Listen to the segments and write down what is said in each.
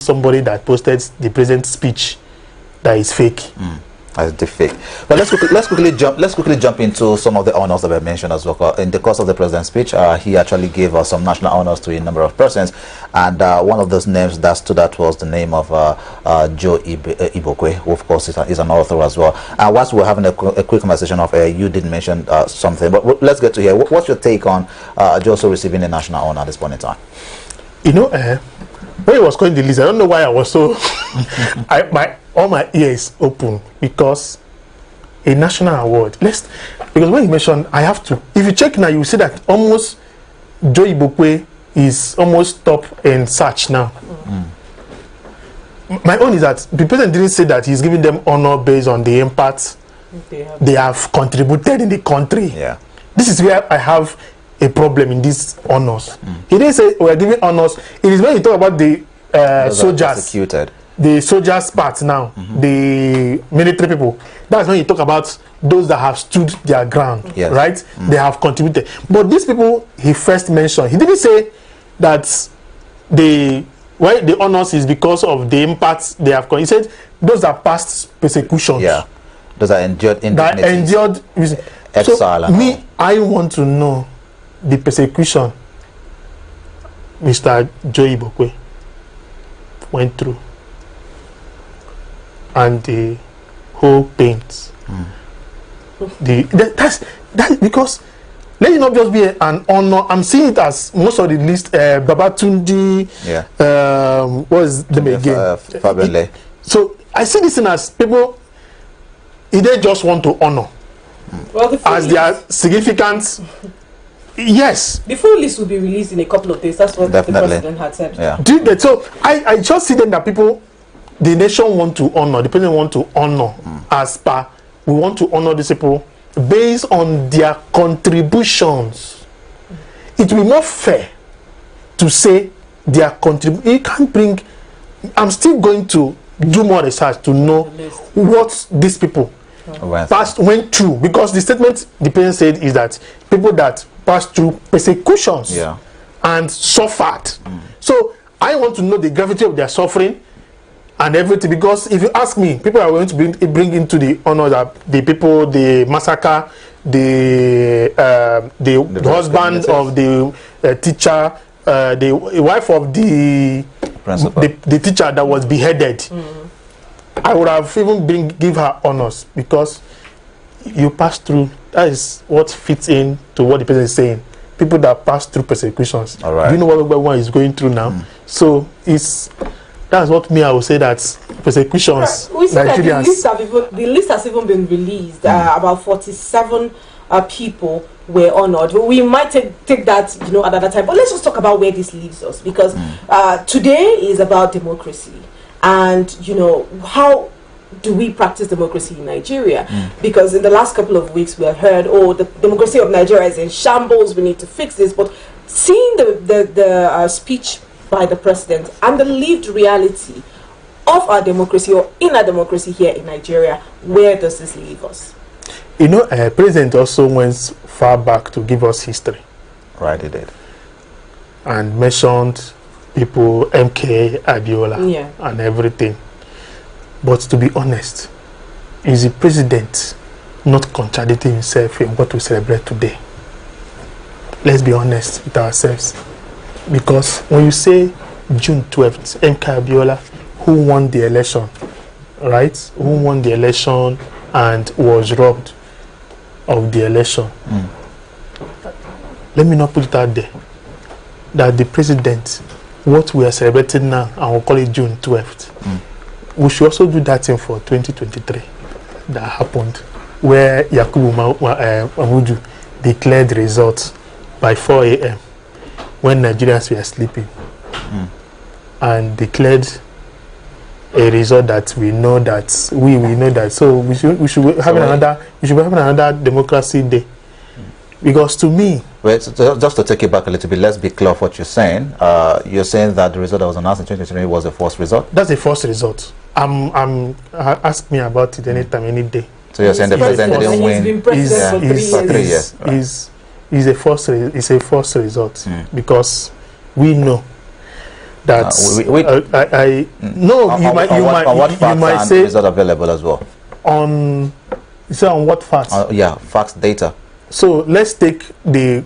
somebody that posted the president's speech that is fake. As the fake. But let's quickly jump into some of the honors that were mentioned as well. In the course of the president's speech, he actually gave us some national honors to a number of persons, and one of those names that stood out was the name of Joe Ibokwe, who of course is an author as well. And whilst we're having a quick conversation of you did mention something, but let's get to here. What's your take on Joe also receiving a national honor at this point in time? You know, when he was calling the list, I don't know why I was so all my ears open, because a national award. Because when you mentioned, I have to. If you check now, you will see that almost Joe Ibokwe is almost top in search now. My own is that the president didn't say that he's giving them honor based on the impact they have contributed in the country. Yeah. This is where I have a problem in these honors. He didn't say we're giving honors. It is when you talk about the soldiers, the soldiers part now, the military people. That's when you talk about those that have stood their ground, right? They have contributed. But these people he first mentioned, he didn't say that the honors is because of the impact they have. He said those are past persecutions. Yeah, those are endured. So me, I want to know the persecution Mr. Joe Ibokwe went through and the whole pains. That's because let it not just be an honor. I'm seeing it as most of the list. Babatunde, what is the name again? So I see this thing as people. They just want to honor, as their significant. Yes. The full list will be released in a couple of days. That's what the president had said. Yeah. So I just see them that people, the nation want to honor, the president want to honor as per, we want to honor these people based on their contributions. It will be more fair to say their contribution. You can't bring, I'm still going to do more research to know what these people went through, because the statement the president said is that people that passed through persecutions and suffered. So I want to know the gravity of their suffering and everything, because if you ask me, people are going to bring into the honor that the people, the massacre, the husband of the teacher, the wife of the teacher that was beheaded. I would have even give her honors, because you pass through. That is what fits in to what the president is saying. People that pass through persecutions. All right. Do you know what everyone is going through now? So that's what I would say, that persecutions. We see Nigerians. That the list has even been released. About 47 people were honored. We might take that at another time. But let's just talk about where this leaves us, because today is about democracy. And how do we practice democracy in Nigeria? Because in the last couple of weeks we have heard, the democracy of Nigeria is in shambles, we need to fix this. But seeing the speech by the president and the lived reality of our democracy, or in our democracy here in Nigeria, where does this leave us? President also went far back to give us history. Right, he did. And mentioned people, MK Abiola, and everything. But to be honest, is the president not contradicting himself in what we celebrate today? Let's be honest with ourselves. Because when you say June 12th, MK Abiola, who won the election, right? Who won the election and was robbed of the election. Let me not put it out there that the president, what we are celebrating now, and we'll call it June 12th, we should also do that thing for 2023 that happened, where Yakubu Mamudu declared results by 4 a.m. when Nigerians were sleeping, and declared a result that we know that we know that. So we should be having another democracy day. Because to me, wait, so just to take it back a little bit, let's be clear of what you're saying. You're saying that the result that was announced in 2023 was a false result? That's a false result. Ask me about it anytime, any day. So you're saying the president didn't win? He's been president for 3 years. It's a false result, because we know that no, on, you might on what you facts might and say is not available as well? on, you say on what facts? Yeah, facts, data. So let's take the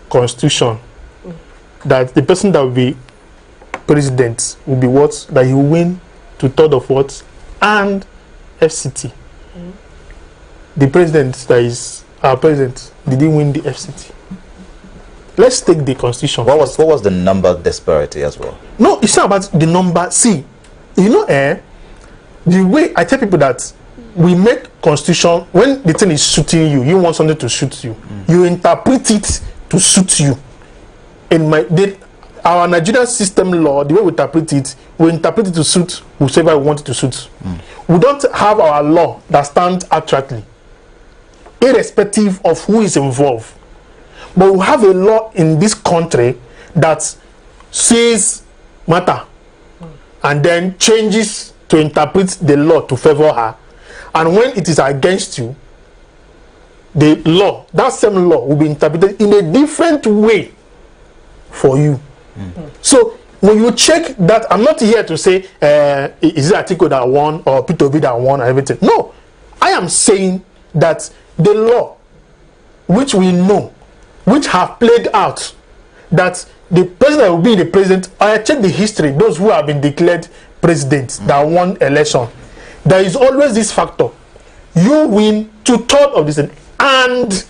constitution, that the person that will be president will be what, that he will win 2/3 of what, and FCT. The president that is our president, did he win the FCT? Let's take the constitution. What was the number disparity as well? No, it's not about the number. See, you know, the way I tell people that we make constitution, when the thing is suiting you, you want something to suit you, you interpret it to suit you. In our Nigerian system law, the way we interpret it to suit whoever we want it to suit. We don't have our law that stands accurately, irrespective of who is involved. But we have a law in this country that says matter and then changes to interpret the law to favor her. And when it is against you, the law, that same law, will be interpreted in a different way for you. So when you check that, I'm not here to say is it Atiku that won or Peter Obi that won or everything. No, I am saying that the law, which we know, which have played out, that the president that will be the president, I check the history, those who have been declared presidents that won election, there is always this factor. You win 2/3 of this, and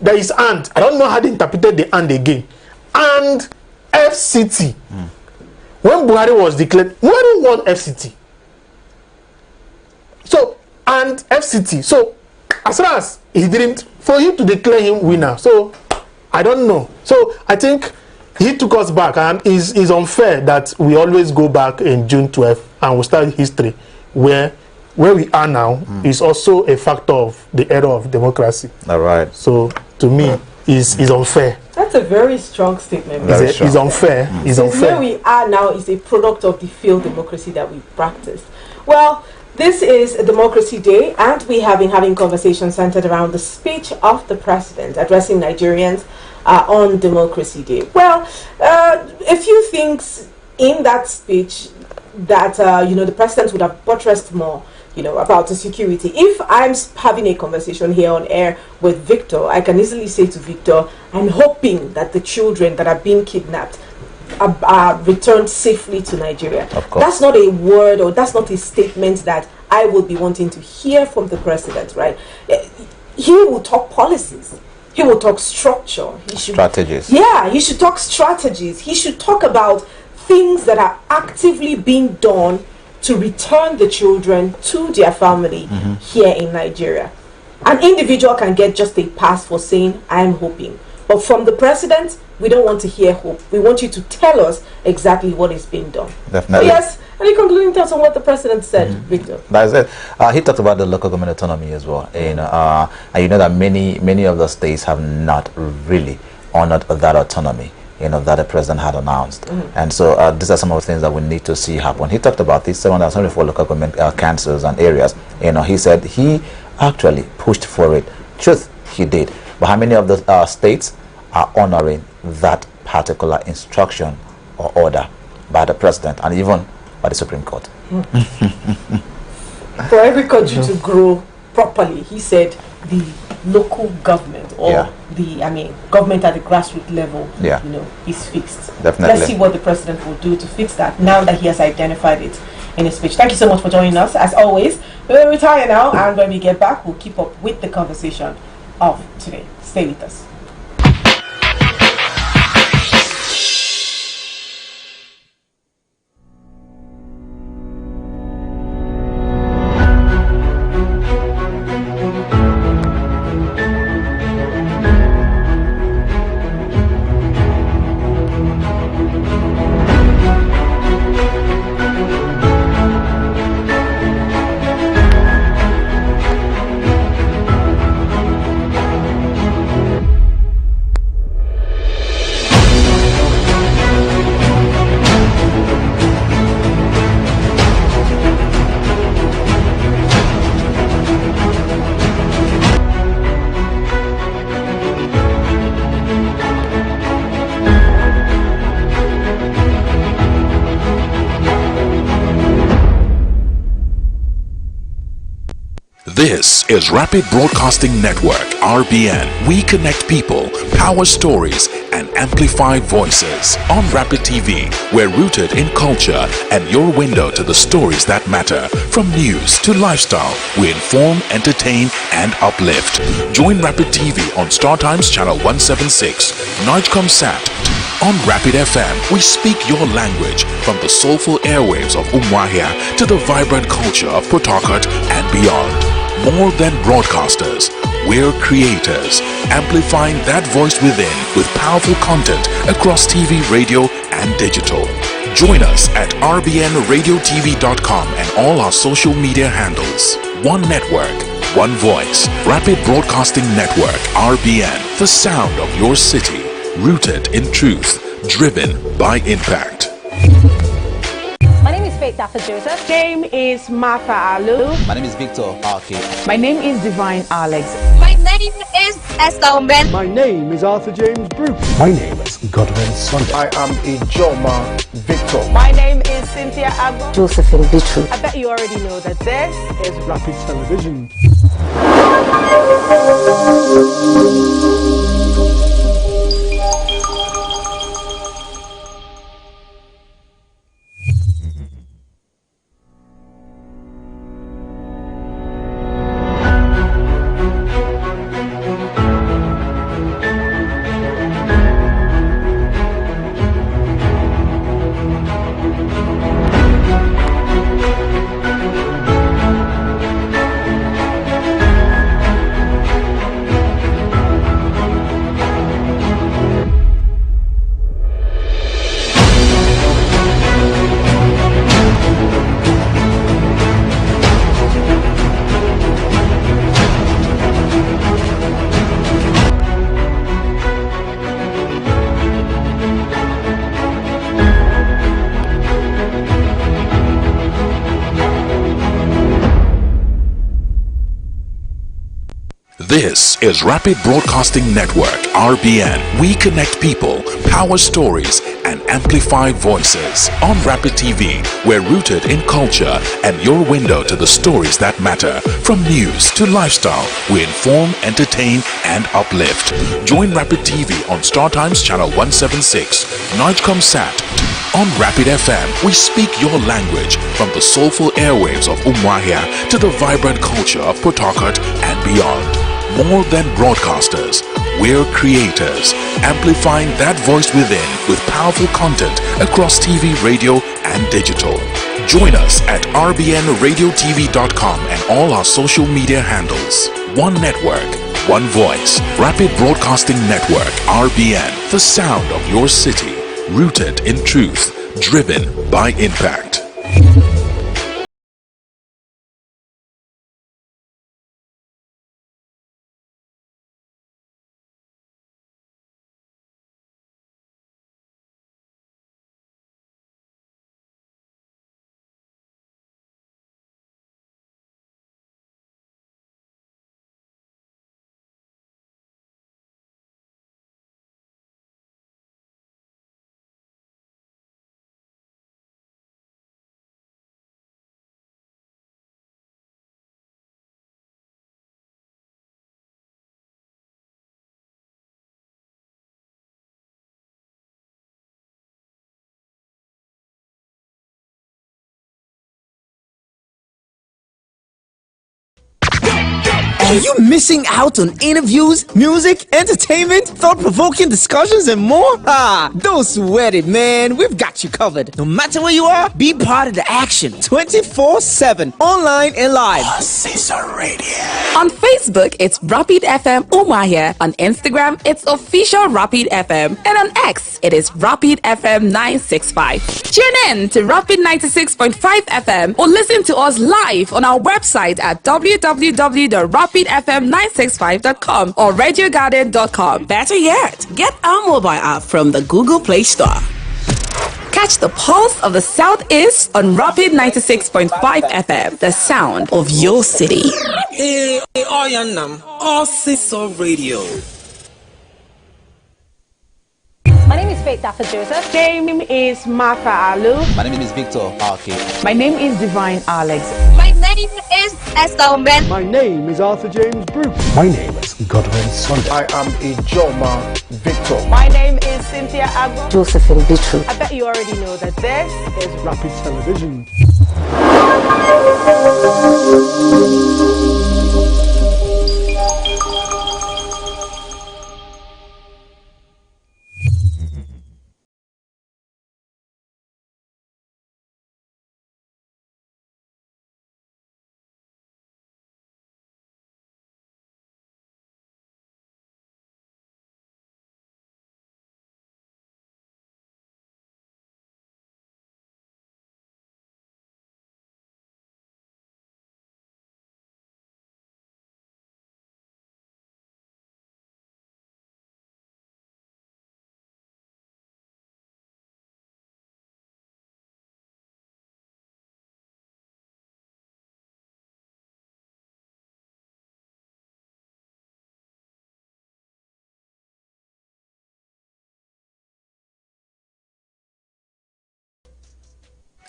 there is and. I don't know how they interpreted the and again. And FCT. When Buhari was declared, Buhari won FCT. So, and FCT. So, as far as he didn't, for him to declare him winner. So, I don't know. So, I think he took us back, and it's unfair that we always go back in June 12th and we start history where we are now is also a factor of the era of democracy. All right. So, to me, is unfair. That's a very strong statement. It's unfair. It's unfair. Where we are now is a product of the failed democracy that we practiced. Well, this is a Democracy Day, and we have been having conversations centered around the speech of the president addressing Nigerians on Democracy Day. Well, a few things in that speech that the president would have buttressed more, about the security. If I'm having a conversation here on air with Victor, I can easily say to Victor, I'm hoping that the children that are being kidnapped are returned safely to Nigeria. Of course. That's not a word, or that's not a statement that I would be wanting to hear from the president, right? He will talk policies. He will talk structure. Strategies. Yeah, he should talk strategies. He should talk about things that are actively being done to return the children to their family here in Nigeria. An individual can get just a pass for saying, I'm hoping. But from the president, we don't want to hear hope. We want you to tell us exactly what is being done. Definitely. Yes, any concluding thoughts on what the president said, Victor? That is it. He talked about the local government autonomy as well. And you know that many of the states have not really honored that autonomy, that the president had announced. And so these are some of the things that we need to see happen. He talked about these 774 local government councils and areas. He said he actually pushed for it. Truth, he did. But how many of the states are honoring that particular instruction or order by the president and even by the Supreme Court? For every country to grow properly, he said the local government or government at the grassroots level, is fixed. Definitely. Let's see what the president will do to fix that now that he has identified it in his speech. Thank you so much for joining us. As always, we will retire now, and when we get back, we'll keep up with the conversation of today. Stay with us. This is Rapid Broadcasting Network, RBN. We connect people, power stories, and amplify voices. On Rapid TV, we're rooted in culture and your window to the stories that matter. From news to lifestyle, we inform, entertain, and uplift. Join Rapid TV on Star Times Channel 176, Nightcomsat. On Rapid FM, we speak your language from the soulful airwaves of Umuahia to the vibrant culture of Port Harcourt and beyond. More than broadcasters, we're creators, amplifying that voice within with powerful content across TV, radio, and digital. Join us at rbnradiotv.com and all our social media handles. One network, one voice. Rapid Broadcasting Network, RBN, the sound of your city. Rooted in truth, driven by impact. My name is Faith Dafa Joseph. Name is Martha Alu. My name is Victor Arki. My name is Divine Alex. My name is Esther Omen. My name is Arthur James Brooks. My name is Godwin Sunday. I am Ijoma Victor. My name is Cynthia Agbo. Josephine Bitru. I bet you already know that this is Rapid Television. This is Rapid Broadcasting Network, RBN. We connect people, power stories, and amplify voices. On Rapid TV, we're rooted in culture and your window to the stories that matter. From news to lifestyle, we inform, entertain, and uplift. Join Rapid TV on Star Times Channel 176, Nightcomsat. On Rapid FM, we speak your language from the soulful airwaves of Umuahia to the vibrant culture of Port Harcourt and beyond. More than broadcasters, we're creators, amplifying that voice within with powerful content across TV, radio, and digital. Join us at rbnradiotv.com and all our social media handles. One network, one voice. Rapid Broadcasting Network, RBN, the sound of your city. Rooted in truth, driven by impact. Are you missing out on interviews, music, entertainment, thought-provoking discussions, and more? Don't sweat it, man. We've got you covered. No matter where you are, be part of the action 24/7, online and live. On Facebook, it's Rapid FM Umuahia. On Instagram, it's official Rapid FM. And on X, it is Rapid FM 965. Tune in to Rapid 96.5 FM or listen to us live on our website at www.rapidfm965.com or radiogarden.com. Better yet, get our mobile app from the Google Play Store. Catch the pulse of the Southeast on Rapid 96.5 FM, the sound of your city. All Radio. My name is Faith Daffa Joseph. Name is Martha Alu. My name is Victor Arki. My name is Divine Alex. My name is Esther Ben. My name is Arthur James Brooks. My name is Godwin Sunday. I am Ijoma Victor. My name is Cynthia Agbo. Josephine Bitru. I bet you already know that this is Rapid Television.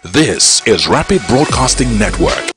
This is Rapid Broadcasting Network.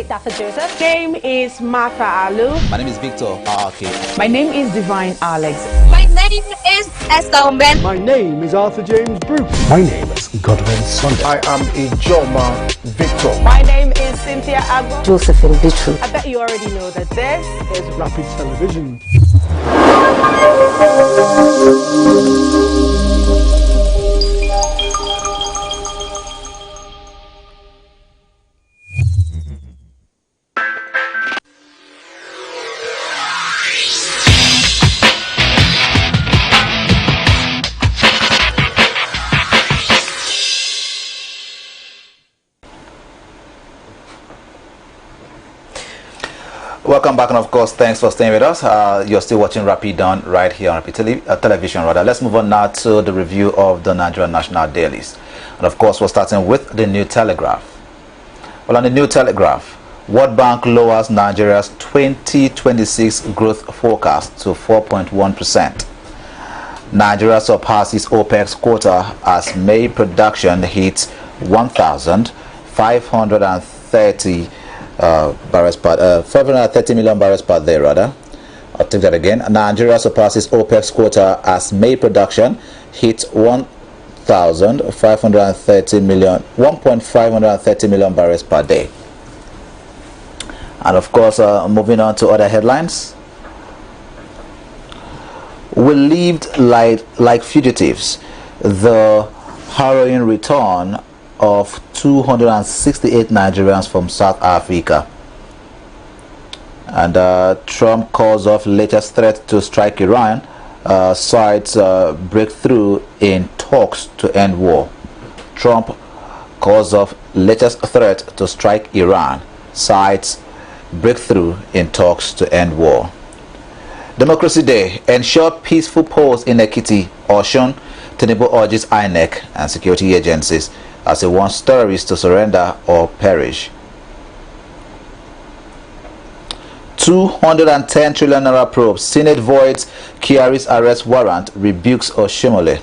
Daffa Joseph. Name is Martha Alu. My name is Victor Arki. My name is Divine Alex. My name is Esther Ben. My name is Arthur James Brooks. My name is Godwin Sunday. I am Ijoma Victor. My name is Cynthia Agbo. Josephine Bitru. I bet you already know that this is Rapid Television. Welcome back, and of course, thanks for staying with us. You're still watching Rapid Dawn right here on Rapid Television. Let's move on now to the review of the Nigerian national dailies. And of course, we're starting with the New Telegraph. Well, on the New Telegraph, World Bank lowers Nigeria's 2026 growth forecast to 4.1%. Nigeria surpasses OPEC's quota as May production hits 1,530 530 million barrels per day, rather. I'll take that again. Nigeria surpasses OPEC's quota as May production hits 1,530 million barrels per day. And of course, moving on to other headlines. We lived like fugitives. The harrowing return of 268 Nigerians from South Africa. And Trump calls off latest threat to strike Iran, cites breakthrough in talks to end war. Trump calls off latest threat to strike Iran, cites breakthrough in talks to end war. Democracy Day, ensure peaceful polls in Ekiti, Osun. Tinubu urges INEC and security agencies as he wants terrorists to surrender or perish. 210 trillion naira probe. Senate voids Kyari's arrest warrant, rebukes Oshimole.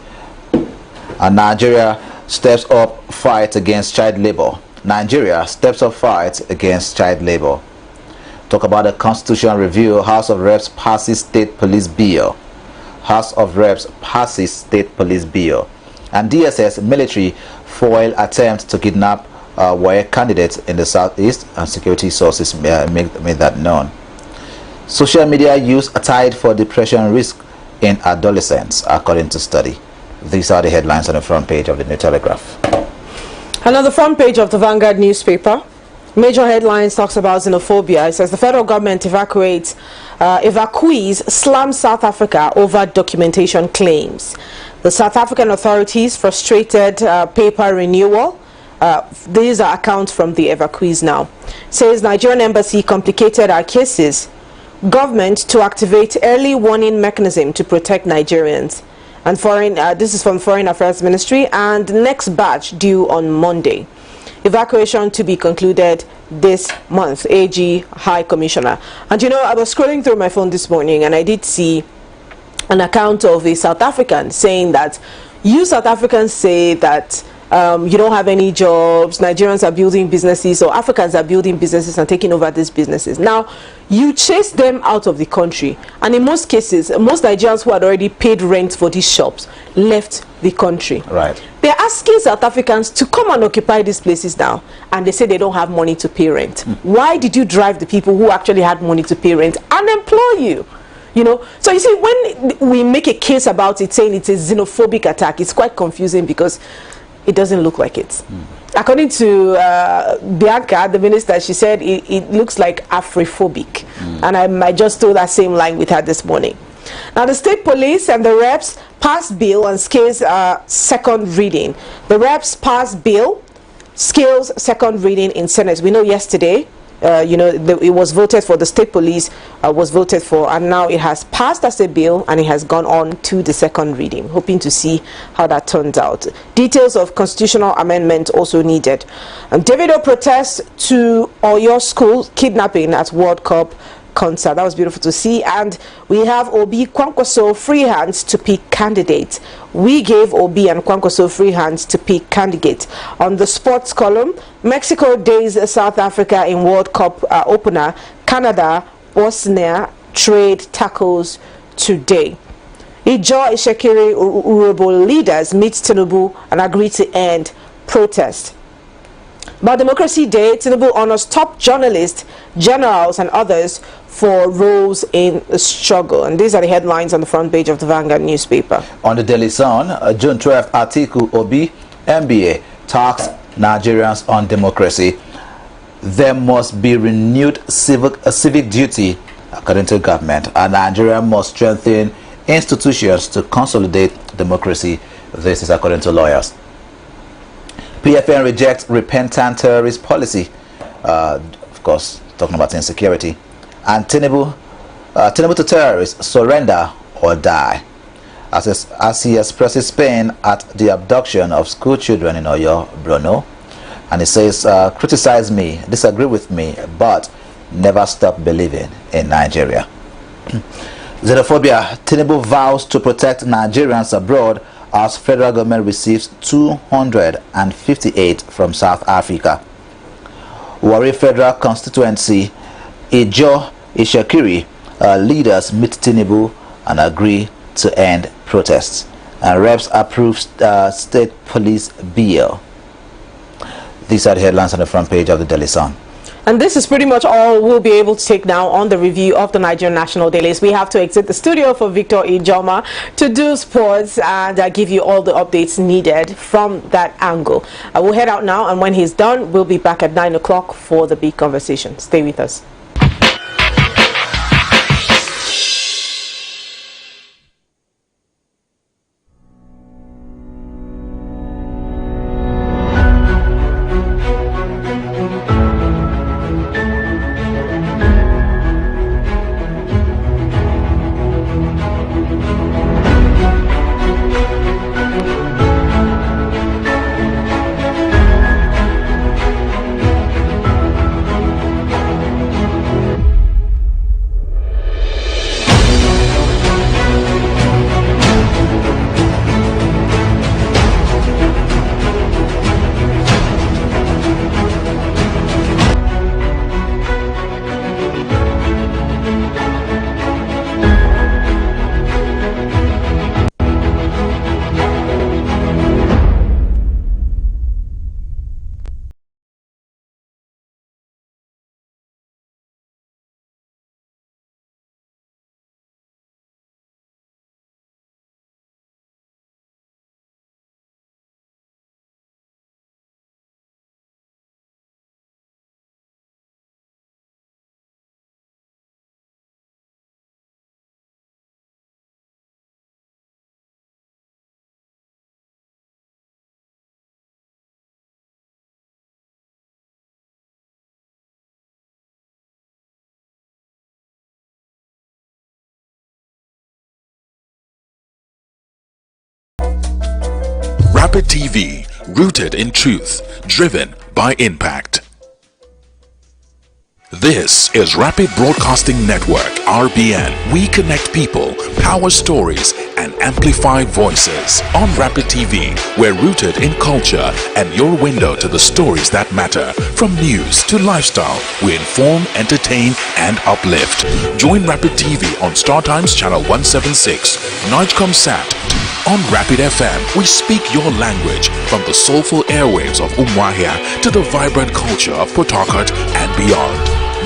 And Nigeria steps up fight against child labor. Nigeria steps up fight against child labor. Talk about the constitutional review. House of Reps passes state police bill. House of Reps passes state police bill. And DSS military foil attempt to kidnap WAEC candidates in the southeast, and security sources made that known. Social media use tied for depression risk in adolescents, according to study. These are the headlines on the front page of the New Telegraph. And on the front page of the Vanguard newspaper, major headlines talks about xenophobia. It says the federal government evacuees slam South Africa over documentation claims. The South African authorities frustrated paper renewal. These are accounts from the evacuees now. Says Nigerian embassy complicated our cases. Government to activate early warning mechanism to protect Nigerians. And this is from Foreign Affairs Ministry, and next batch due on Monday. Evacuation to be concluded this month, AG High Commissioner. And I was scrolling through my phone this morning and I did see an account of a South African saying that you South Africans say that you don't have any jobs, Nigerians are building businesses, or Africans are building businesses and taking over these businesses. Now, you chase them out of the country, and in most cases, most Nigerians who had already paid rent for these shops left the country. Right. They're asking South Africans to come and occupy these places now, and they say they don't have money to pay rent. Why did you drive the people who actually had money to pay rent and employ you? So you see, when we make a case about it saying it's a xenophobic attack, it's quite confusing because it doesn't look like it. According to Bianca, the minister, she said it looks like Afrophobic. And I just stole that same line with her this morning. Now, the state police and the reps passed bill on scales second reading. The reps passed bill, scales second reading in Senate. We know yesterday, it was voted for, the state police was voted for, and now it has passed as a bill and it has gone on to the second reading. Hoping to see how that turns out. Details of constitutional amendment also needed. Davido protests to Oyo school kidnapping at World Cup concert. That was beautiful to see. And we have Obi Kwankwaso free hands to pick candidates. We gave Obi and Kwankwaso free hands to pick candidates. On the sports column, Mexico days South Africa in World Cup opener. Canada, Bosnia trade tackles today. Ijo Ishekiri Urobo leaders meet Tinubu and agree to end protest. By Democracy Day, Tinubu honors top journalists, generals and others for roles in the struggle. And these are the headlines on the front page of the Vanguard newspaper. On the Daily Sun, June 12th, Atiku Obi, MBA, talks Nigerians on democracy. There must be renewed civic duty, according to government, and Nigeria must strengthen institutions to consolidate democracy. This is according to lawyers. PFN rejects repentant terrorist policy, of course, talking about insecurity. And Tinubu to terrorists, surrender or die. As he expresses pain at the abduction of school children in Oyo, Borno. And he says, criticize me, disagree with me, but never stop believing in Nigeria. Xenophobia. Tinubu vows to protect Nigerians abroad as federal government receives 258 from South Africa. Warri Federal Constituency, Ijo Ishekiri leaders meet Tinubu and agree to end protests. And reps approve state police bill. These are the headlines on the front page of the Daily Sun. And this is pretty much all we'll be able to take now on the review of the Nigerian National Dailies. We have to exit the studio for Victor Ijoma to do sports and give you all the updates needed from that angle. We'll head out now, and when he's done, we'll be back at 9 o'clock for the big conversation. Stay with us. Rapid TV, rooted in truth, driven by impact. This is Rapid Broadcasting Network, RBN. We connect people, power stories, and amplify voices. On Rapid TV, we're rooted in culture and your window to the stories that matter. From news to lifestyle, we inform, entertain, and uplift. Join Rapid TV on Star Times Channel 176, Nightcomsat. On Rapid FM, we speak your language from the soulful airwaves of Umuahia to the vibrant culture of Port Harcourt and beyond.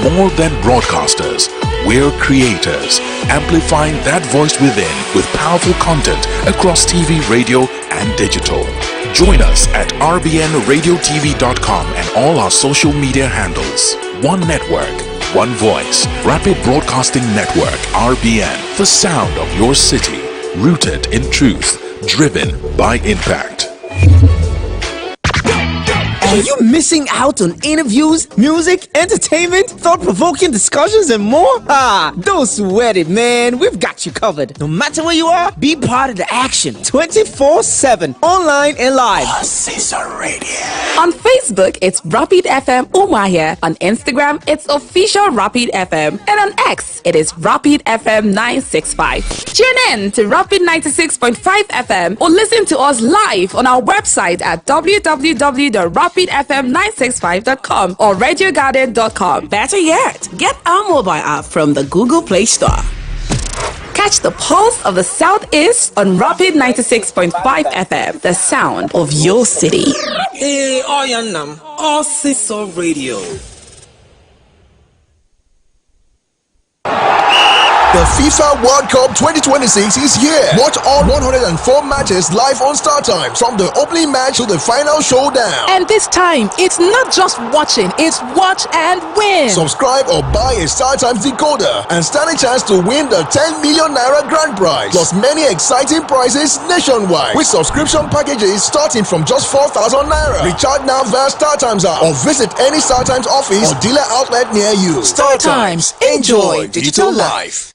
More than broadcasters, we're creators, amplifying that voice within with powerful content across TV, radio, and digital. Join us at rbnradiotv.com and all our social media handles. One network, one voice. Rapid Broadcasting Network, RBN. The sound of your city, rooted in truth, driven by impact. Are you missing out on interviews, music, entertainment, thought-provoking discussions, and more? Don't sweat it, man. We've got you covered. No matter where you are, be part of the action 24/7, online and live. On Facebook, it's Rapid FM Umuahia. On Instagram, it's official Rapid FM. And on X, it is Rapid FM 965. Tune in to Rapid 96.5 FM or listen to us live on our website at www.rapidfm965.com or radiogarden.com. Better yet, get our mobile app from the Google Play Store. Catch the pulse of the Southeast on Rapid 96.5 FM, the sound of your city. Hey, Oyanam, Osiso Radio. The FIFA World Cup 2026 is here. Watch all 104 matches live on Star Times, from the opening match to the final showdown. And this time, it's not just watching, it's watch and win. Subscribe or buy a Star Times decoder and stand a chance to win the 10 million naira grand prize, plus many exciting prizes nationwide with subscription packages starting from just 4,000 naira. Recharge now via Star Times app or visit any Star Times office or dealer outlet near you. Star Times, enjoy digital life.